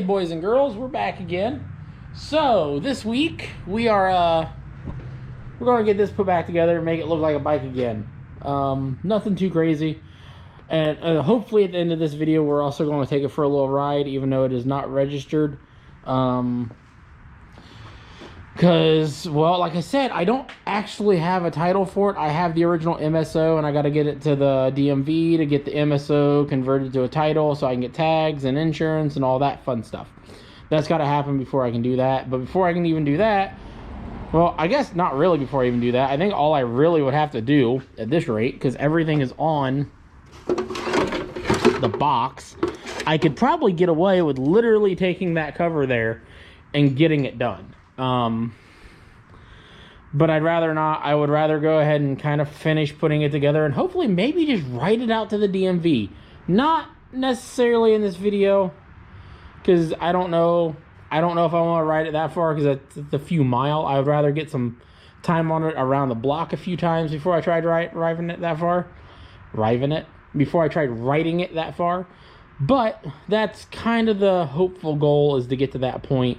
boys and girls, we're back again. So this week we are we're gonna get this put back together and make it look like a bike again. Nothing too crazy, and hopefully at the end of this video we're also going to take it for a little ride, even though it is not registered. Because, well, like I said, I don't actually have a title for it. I have the original MSO, and I got to get it to the DMV to get the MSO converted to a title so I can get tags and insurance and all that fun stuff. That's got to happen before I can do that. But before I can even do that, well, I guess not really before I even do that. I think all I really would have to do at this rate, because everything is on the box, I could probably get away with literally taking that cover there and getting it done. But I'd rather not. I would rather go ahead and kind of finish putting it together and hopefully maybe just write it out to the DMV. Not necessarily in this video, because I don't know if I want to ride it that far, because it's a few mile. I would rather get some time on it around the block a few times before I tried writing it that far. Before I tried writing it that far. But that's kind of the hopeful goal, is to get to that point.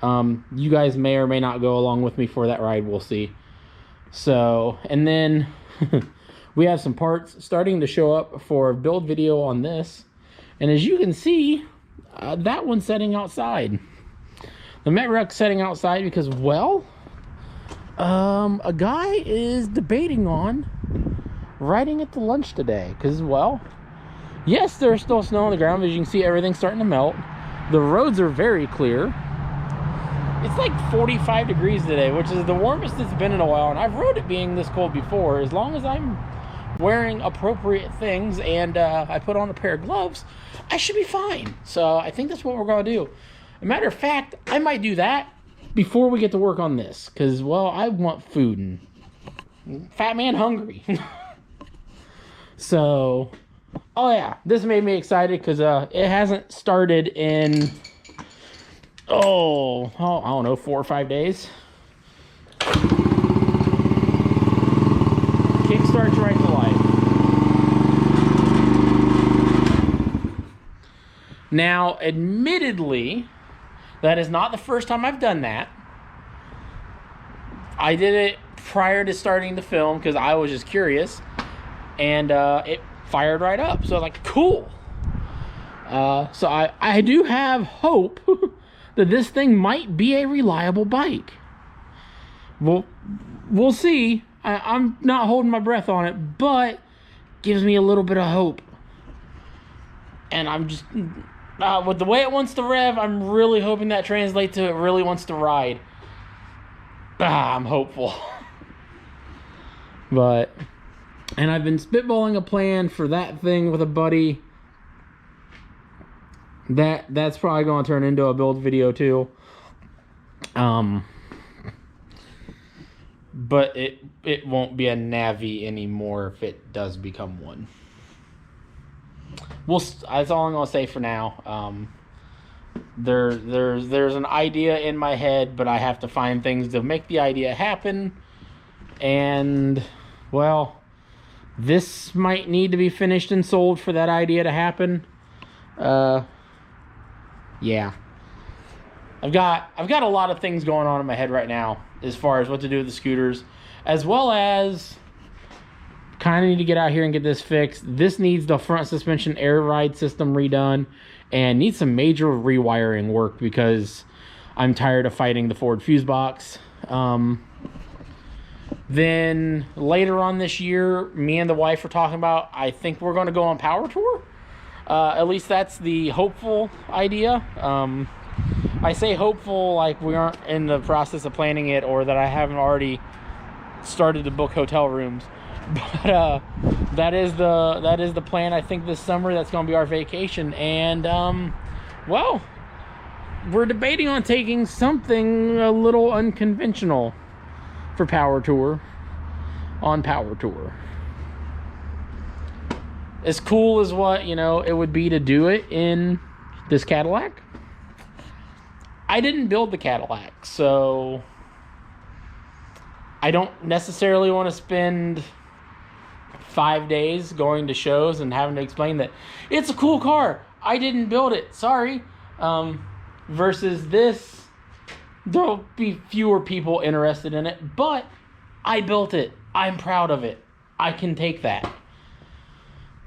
You guys may or may not go along with me for that ride. We'll see. So, and then we have some parts starting to show up for a build video on this. And as you can see, that one's setting outside. The maddog's setting outside because, well, a guy is debating on riding it to lunch today. Because, well, yes, there's still snow on the ground. As you can see, everything's starting to melt. The roads are very clear. It's like 45 degrees today, which is the warmest it's been in a while. And I've rode it being this cold before. As long as I'm wearing appropriate things and I put on a pair of gloves, I should be fine. So I think that's what we're going to do. As a matter of fact, I might do that before we get to work on this. Because, well, I want food. And fat man hungry. So, oh yeah, this made me excited because it hasn't started in... I don't know, 4 or 5 days. Kickstarts right to life. Now, admittedly, that is not the first time I've done that. I did it prior to starting the film because I was just curious. And it fired right up. So I was like, cool. So I do have hope that this thing might be a reliable bike. Well, we'll see. I'm not holding my breath on it, but gives me a little bit of hope. And I'm just, with the way it wants to rev, I'm really hoping that translates to it really wants to ride. I'm hopeful. But, and I've been spitballing a plan for that thing with a buddy. That's probably going to turn into a build video too. But it won't be a Navi anymore if it does become one. That's all I'm going to say for now. There's an idea in my head, but I have to find things to make the idea happen. And, well, this might need to be finished and sold for that idea to happen. Yeah, I've got a lot of things going on in my head right now as far as what to do with the scooters, as well as kind of need to get out here and get this fixed. This needs the front suspension air ride system redone and needs some major rewiring work because I'm tired of fighting the Ford fuse box. Then later on this year, me and the wife were talking about, I think we're going to go on Power Tour. At least that's the hopeful idea. I say hopeful like we aren't in the process of planning it, or that I haven't already started to book hotel rooms. But that is the plan. I think this summer that's going to be our vacation. And well, we're debating on taking something a little unconventional for Power Tour on Power Tour. As cool as what, it would be to do it in this Cadillac. I didn't build the Cadillac, so I don't necessarily want to spend 5 days going to shows and having to explain that it's a cool car. I didn't build it. Sorry. Versus this, there'll be fewer people interested in it, but I built it. I'm proud of it. I can take that.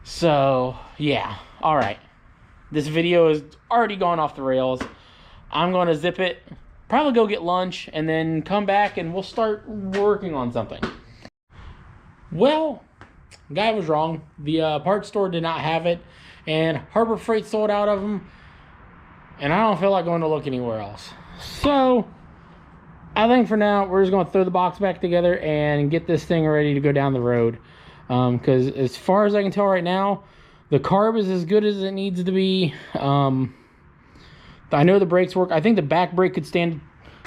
So, yeah. All right. This video is already gone off the rails. I'm going to zip it, probably go get lunch, and then come back and we'll start working on something. Well, guy was wrong. The parts store did not have it, and Harbor Freight sold out of them, and I don't feel like going to look anywhere else. So, I think for now, we're just going to throw the box back together and get this thing ready to go down the road. Because as far as I can tell right now, the carb is as good as it needs to be. I know the brakes work. I think the back brake could stand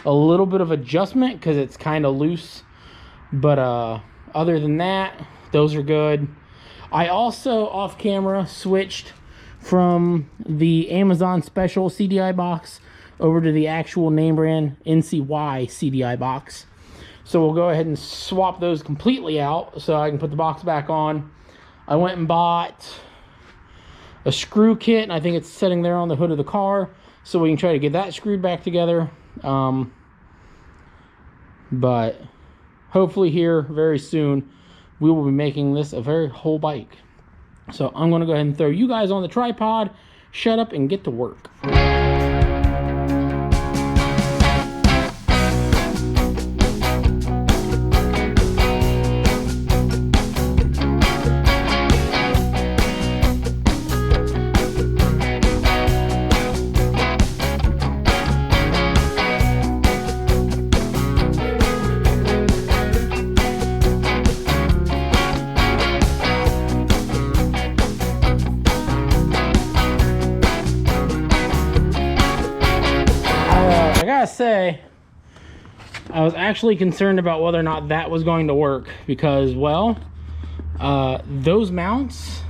a little bit of adjustment because it's kind of loose. But other than that, those are good. I also, off camera, switched from the Amazon special CDI box over to the actual name brand NCY CDI box. So we'll go ahead and swap those completely out so I can put the box back on. I went and bought a screw kit, and I think it's sitting there on the hood of the car, so we can try to get that screwed back together. But hopefully here very soon we will be making this a very whole bike. So I'm going to go ahead and throw you guys on the tripod, shut up, and get to work. Say I was actually concerned about whether or not that was going to work because, well, those mounts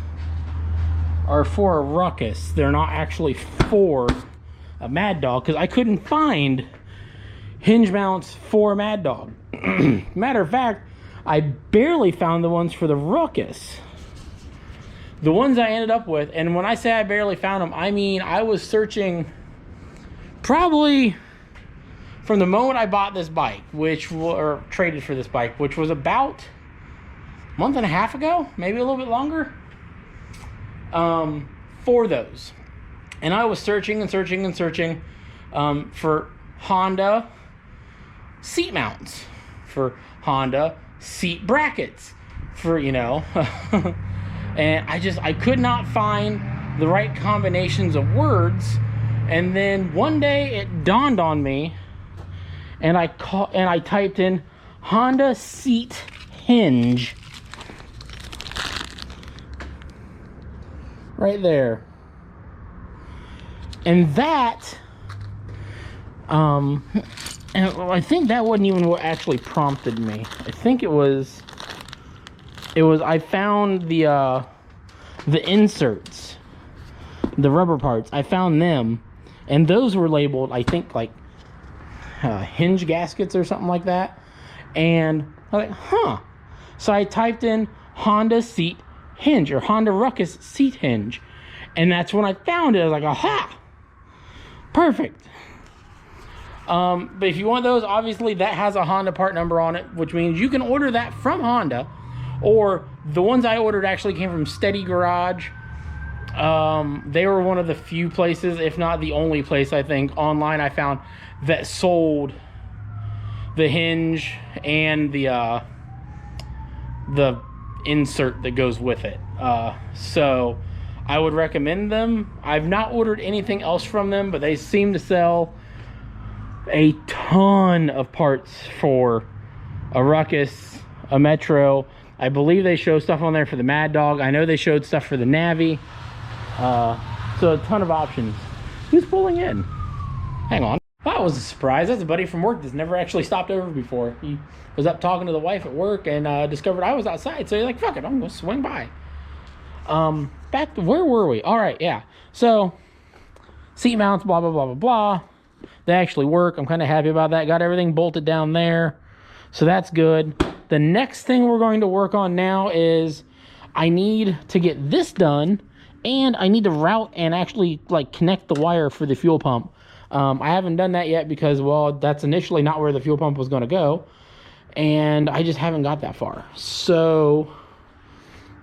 are for a Ruckus. They're not actually for a Mad Dog because I couldn't find hinge mounts for a Mad Dog. Matter of fact, I barely found the ones for the Ruckus. The ones I ended up with, and when I say I barely found them, I mean I was searching probably from the moment I bought this bike, or traded for this bike, which was about a month and a half ago, maybe a little bit longer, for those. And I was searching and searching and searching for Honda seat mounts, for Honda seat brackets, for, you know, and I could not find the right combinations of words. And then one day it dawned on me, and I typed in Honda seat hinge right there, and that and I think that wasn't even what actually prompted me. I think it was I found the inserts, the rubber parts. I found them, and those were labeled, I think, like hinge gaskets or something like that. And I was like, huh. So I typed in Honda seat hinge, or Honda Ruckus seat hinge, and that's when I found it. I was like, aha, perfect. But if you want those, obviously that has a Honda part number on it, which means you can order that from Honda, or the ones I ordered actually came from Steady Garage. They were one of the few places, if not the only place, I think, online I found that sold the hinge and the insert that goes with it. So I would recommend them. I've not ordered anything else from them, but they seem to sell a ton of parts for a Ruckus, a Metro. I believe they show stuff on there for the Mad Dog. I know they showed stuff for the Navi. So a ton of options. Who's pulling in? Hang on. That was a surprise. That's a buddy from work that's never actually stopped over before. He was up talking to the wife at work and discovered I was outside. So he's like, fuck it, I'm going to swing by. Back to, where were we? All right, yeah. So, seat mounts, blah, blah, blah, blah, blah. They actually work. I'm kind of happy about that. Got everything bolted down there. So that's good. The next thing we're going to work on now is I need to get this done and I need to route and actually like connect the wire for the fuel pump. I haven't done that yet because, well, that's initially not where the fuel pump was going to go, and I just haven't got that far. So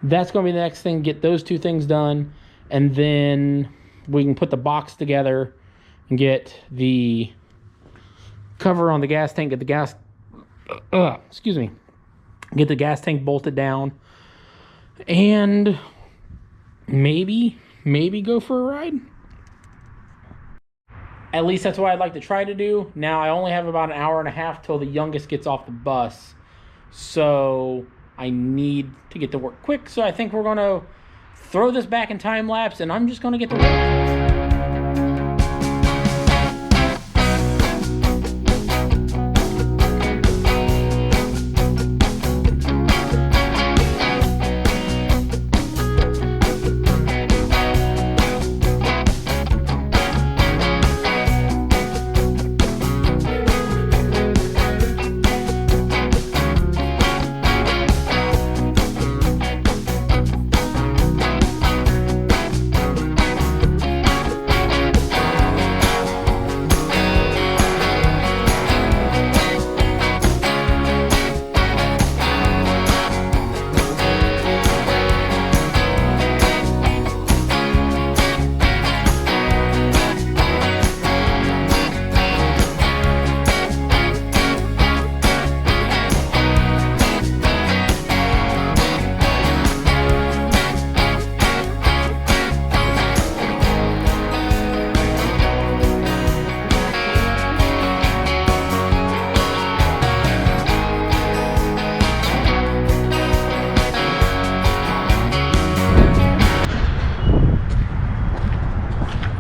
that's going to be the next thing, get those two things done, and then we can put the box together and get the cover on the gas tank, get the gas, excuse me, get the gas tank bolted down, and maybe go for a ride. At least that's what I'd like to try to do. Now, I only have about an hour and a half till the youngest gets off the bus, so I need to get to work quick. So I think we're going to throw this back in time lapse, and I'm just going to get to work.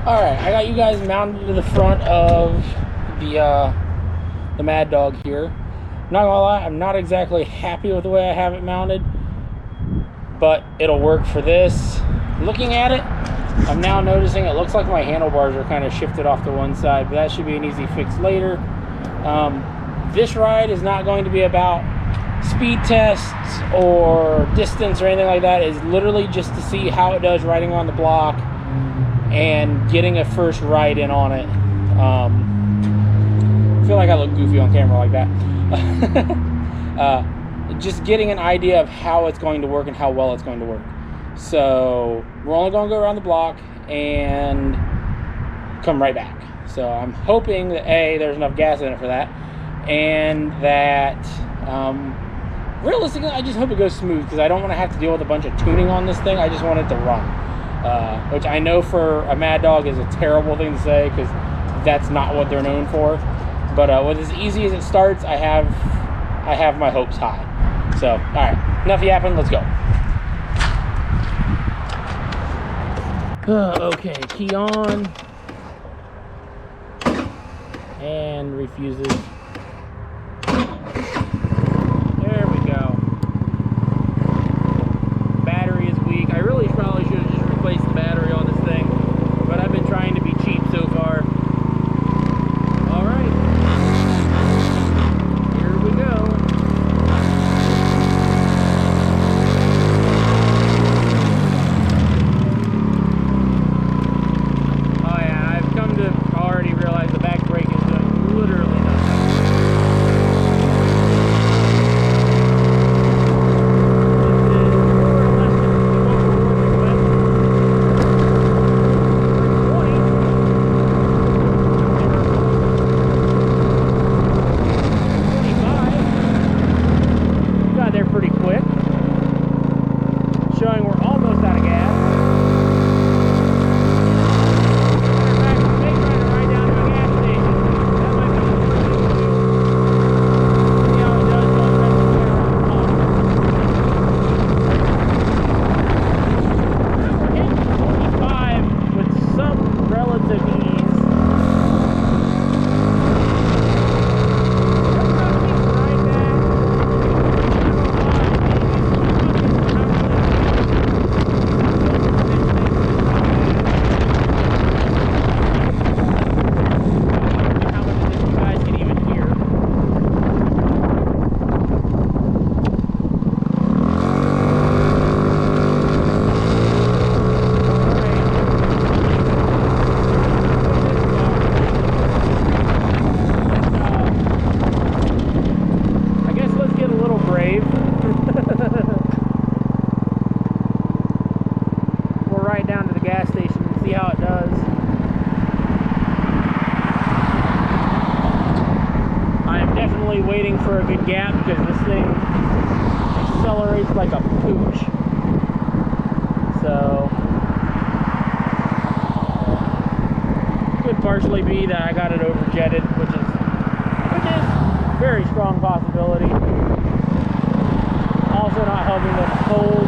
Alright, I got you guys mounted to the front of the Mad Dog here. Not gonna lie, I'm not exactly happy with the way I have it mounted, but it'll work for this. Looking at it, I'm now noticing it looks like my handlebars are kind of shifted off to one side, but that should be an easy fix later. This ride is not going to be about speed tests or distance or anything like that. It's literally just to see how it does riding on the block and getting a first ride in on it. I feel like I look goofy on camera like that. Just getting an idea of how it's going to work and how well it's going to work. So we're only going to go around the block and come right back. So I'm hoping that A, there's enough gas in it for that, and that realistically I just hope it goes smooth, because I don't want to have to deal with a bunch of tuning on this thing. I just want it to run. Which I know for a Mad Dog is a terrible thing to say, because that's not what they're known for. But with as easy as it starts, I have my hopes high. So, all right, enough yapping. Let's go. Okay, key on, and refuses. There we go. Battery is weak. I really probably should have just replaced the battery on this thing, but I've been trying to be cheap so far. All right, here we go. Oh yeah, I've come to already realize the back brake is doing literally nothing. it down to the gas station and see how it does. I am definitely waiting for a good gap because this thing accelerates like a pooch. So could partially be that I got it overjetted, which is a very strong possibility. Also not helping that it's cold.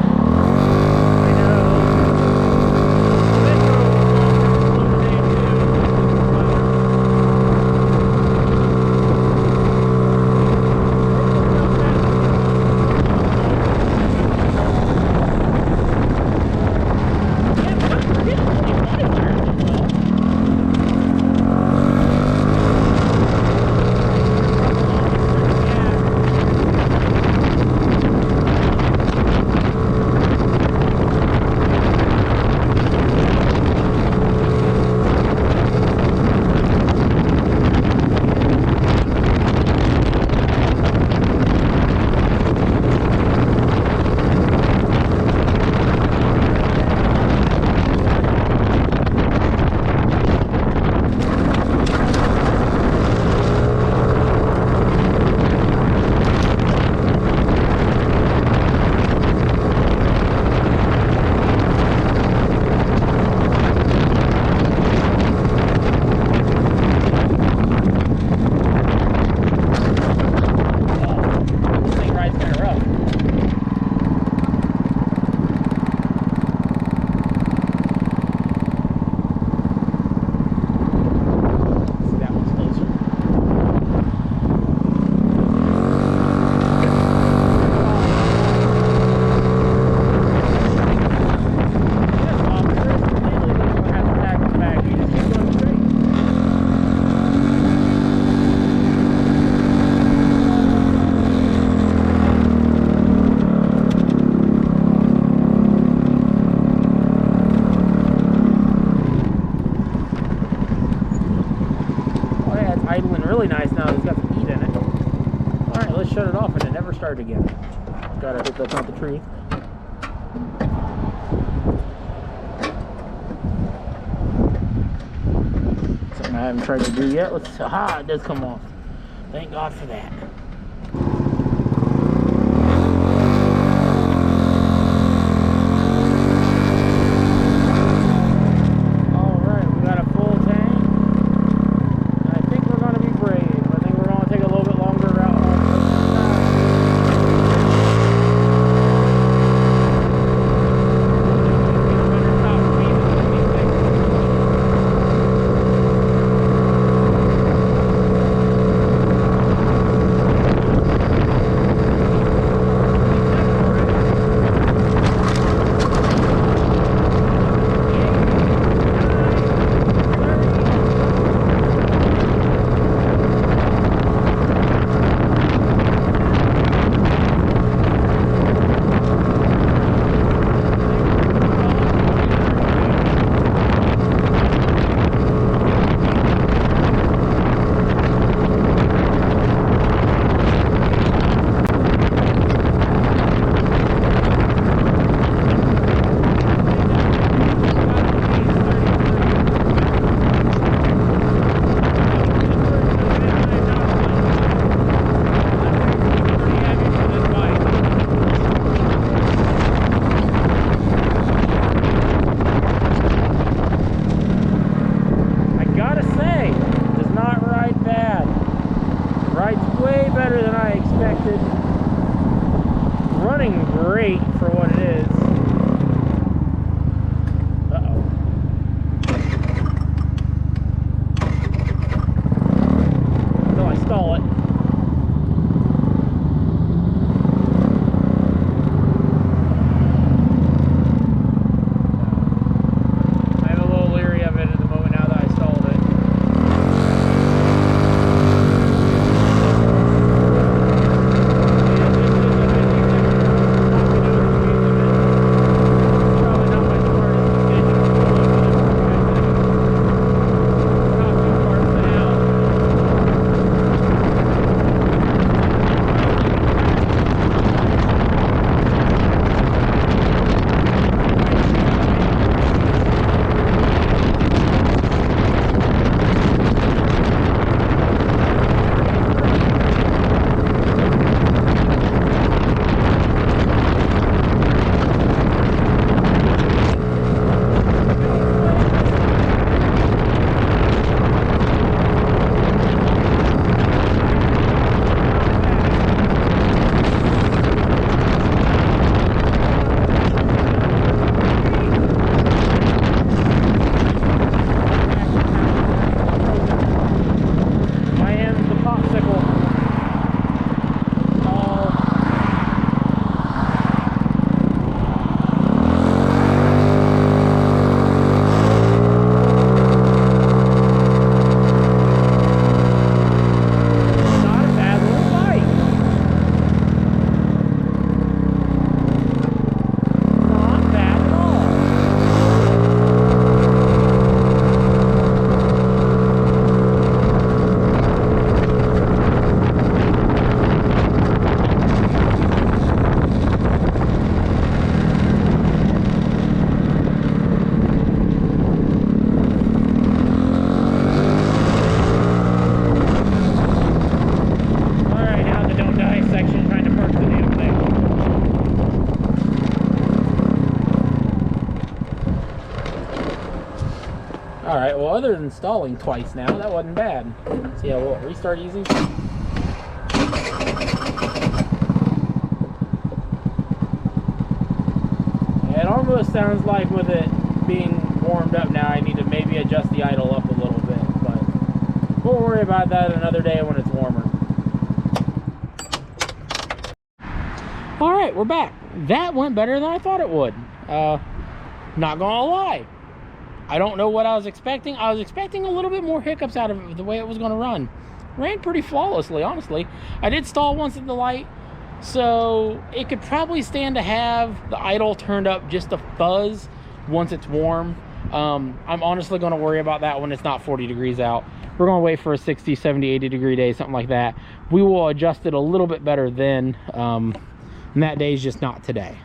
Idling really nice now. It's got some heat in it. Alright, let's shut it off and it never started again. Gotta hope that's not the truth. Something I haven't tried to do yet. Let's. Aha, it does come off. Thank God for that. All right, well, other than stalling twice now, that wasn't bad. So yeah, we'll restart easy. It almost sounds like with it being warmed up now, I need to maybe adjust the idle up a little bit, but we'll worry about that another day when it's warmer. All right, we're back. That went better than I thought it would. Not gonna lie. I don't know what I was expecting. I was expecting a little bit more hiccups out of the way it was going to run. Ran pretty flawlessly, honestly. I did stall once at the light, so it could probably stand to have the idle turned up just a fuzz once it's warm. I'm honestly going to worry about that when it's not 40 degrees out. We're going to wait for a 60, 70, 80 degree day, something like that. We will adjust it a little bit better then, and that day is just not today.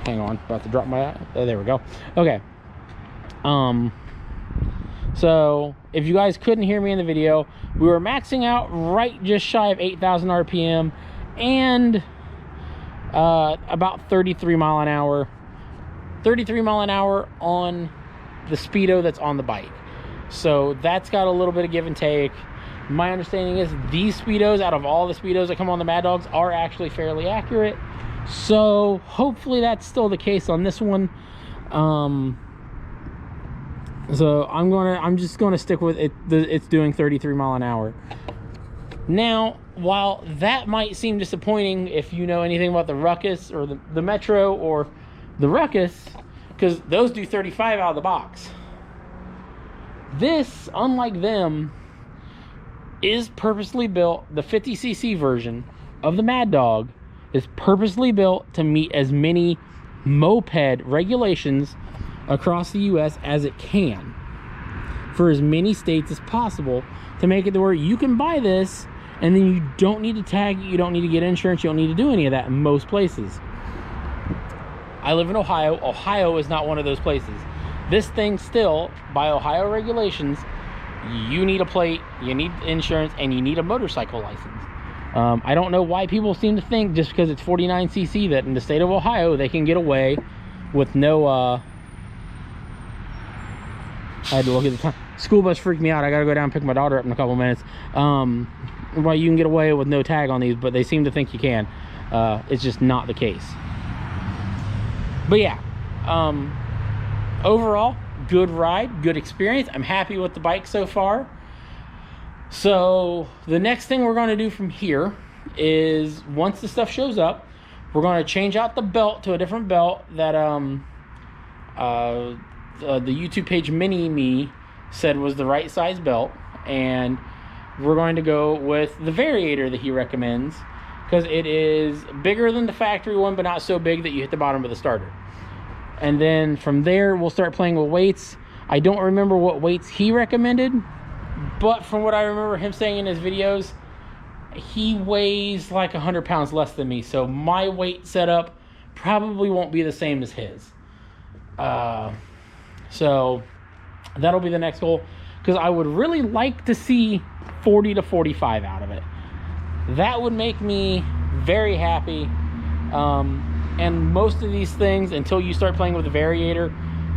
Hang on, about to drop my, there we go. Okay. So if you guys couldn't hear me in the video, we were maxing out right just shy of 8,000 RPM and about 33 mile an hour. 33 mile an hour on the speedo that's on the bike. So that's got a little bit of give and take. My understanding is these speedos, out of all the speedos that come on the Mad Dogs, are actually fairly accurate. So hopefully that's still the case on this one. So I'm just gonna stick with it. It's doing 33 mile an hour. Now, while that might seem disappointing if you know anything about the Ruckus or the Metro or the Ruckus, because those do 35 out of the box. This, unlike them, is purposely built. The 50cc version of the Mad Dog is purposely built to meet as many moped regulations across the US as it can, for as many states as possible, to make it to where you can buy this and then you don't need to tag it, you don't need to get insurance, you don't need to do any of that in most places. I live in Ohio. Ohio is not one of those places. This thing still, by Ohio regulations, you need a plate, you need insurance, and you need a motorcycle license. I don't know why people seem to think just because it's 49cc that in the state of Ohio they can get away with no I had to look at the time. School bus freaked me out. I gotta go down and pick my daughter up in a couple minutes. Why you can get away with no tag on these, but they seem to think you can. It's just not the case. But yeah, overall, good ride, good experience. I'm happy with the bike so far. So the next thing we're going to do from here is, once the stuff shows up, we're going to change out the belt to a different belt that the YouTube page Mini Me said was the right size belt, and we're going to go with the variator that he recommends, because it is bigger than the factory one, but not so big that you hit the bottom of the starter. And then from there we'll start playing with weights. I don't remember what weights he recommended, but from what I remember him saying in his videos, he weighs like 100 pounds less than me, so my weight setup probably won't be the same as his. So that'll be the next goal, because I would really like to see 40 to 45 out of it. That would make me very happy. And most of these things, until you start playing with the variator,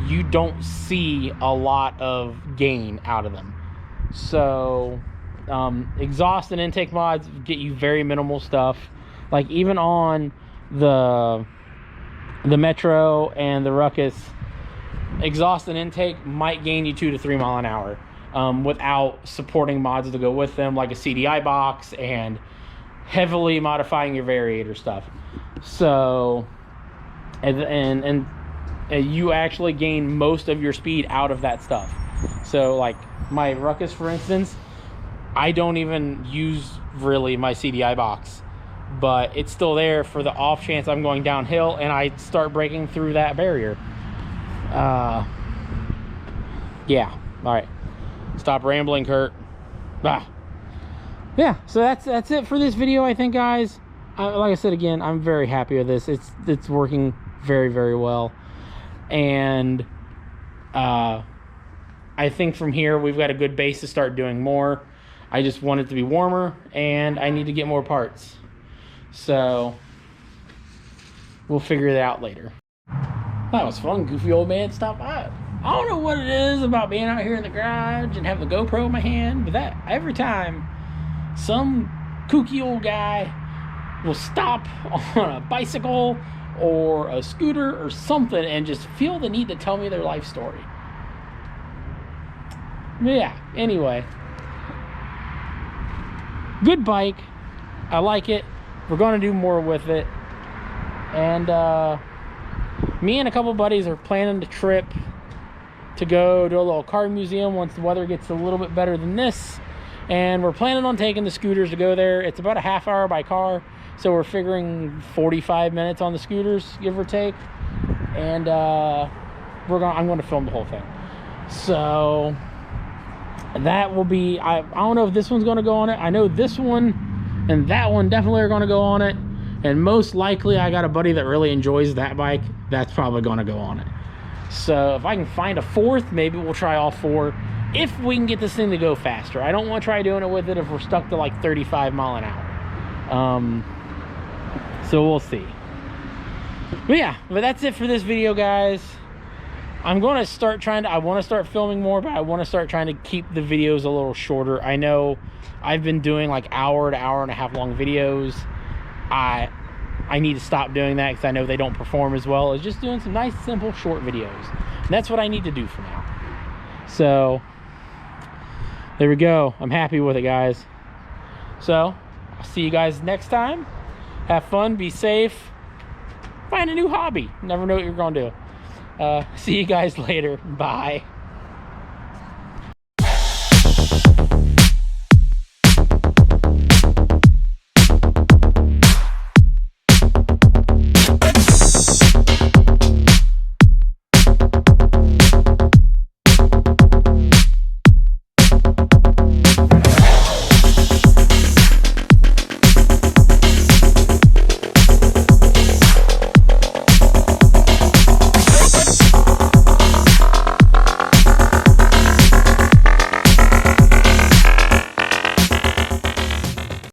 you don't see a lot of gain out of them. So exhaust and intake mods get you very minimal stuff. Like even on the Metro and the Ruckus, exhaust and intake might gain you 2 to 3 mile an hour without supporting mods to go with them, like a CDI box and heavily modifying your variator stuff. So and you actually gain most of your speed out of that stuff. So like my Ruckus, for instance, I don't even use really my CDI box, but it's still there for the off chance I'm going downhill and I start breaking through that barrier. Yeah, all right, stop rambling, Kurt. Yeah, so that's it for this video, I think, guys. Like I said, again, I'm very happy with this. It's working very, very well, and I think from here we've got a good base to start doing more. I just want it to be warmer, and I need to get more parts, so we'll figure it out later. That was fun. Goofy old man stopped by. I don't know what it is about being out here in the garage and having the GoPro in my hand, but that every time some kooky old guy will stop on a bicycle or a scooter or something and just feel the need to tell me their life story. But yeah, anyway. Good bike. I like it. We're going to do more with it. And me and a couple buddies are planning the trip to go to a little car museum once the weather gets a little bit better than this. And we're planning on taking the scooters to go there. It's about a half hour by car, so we're figuring 45 minutes on the scooters, give or take. And I'm going to film the whole thing. So that will be, I don't know if this one's going to go on it. I know this one and that one definitely are going to go on it. And most likely, I got a buddy that really enjoys that bike. That's probably going to go on it. So if I can find a fourth, maybe we'll try all four. If we can get this thing to go faster. I don't want to try doing it with it if we're stuck to like 35 mile an hour. So we'll see. But yeah, but that's it for this video, guys. I'm going to start I want to start filming more, but I want to start trying to keep the videos a little shorter. I know I've been doing like hour to hour and a half long videos. I need to stop doing that because I know they don't perform as well as just doing some nice, simple, short videos. And that's what I need to do for now. So there we go. I'm happy with it, guys. So I'll see you guys next time. Have fun, be safe, find a new hobby. Never know what you're going to do. See you guys later. Bye.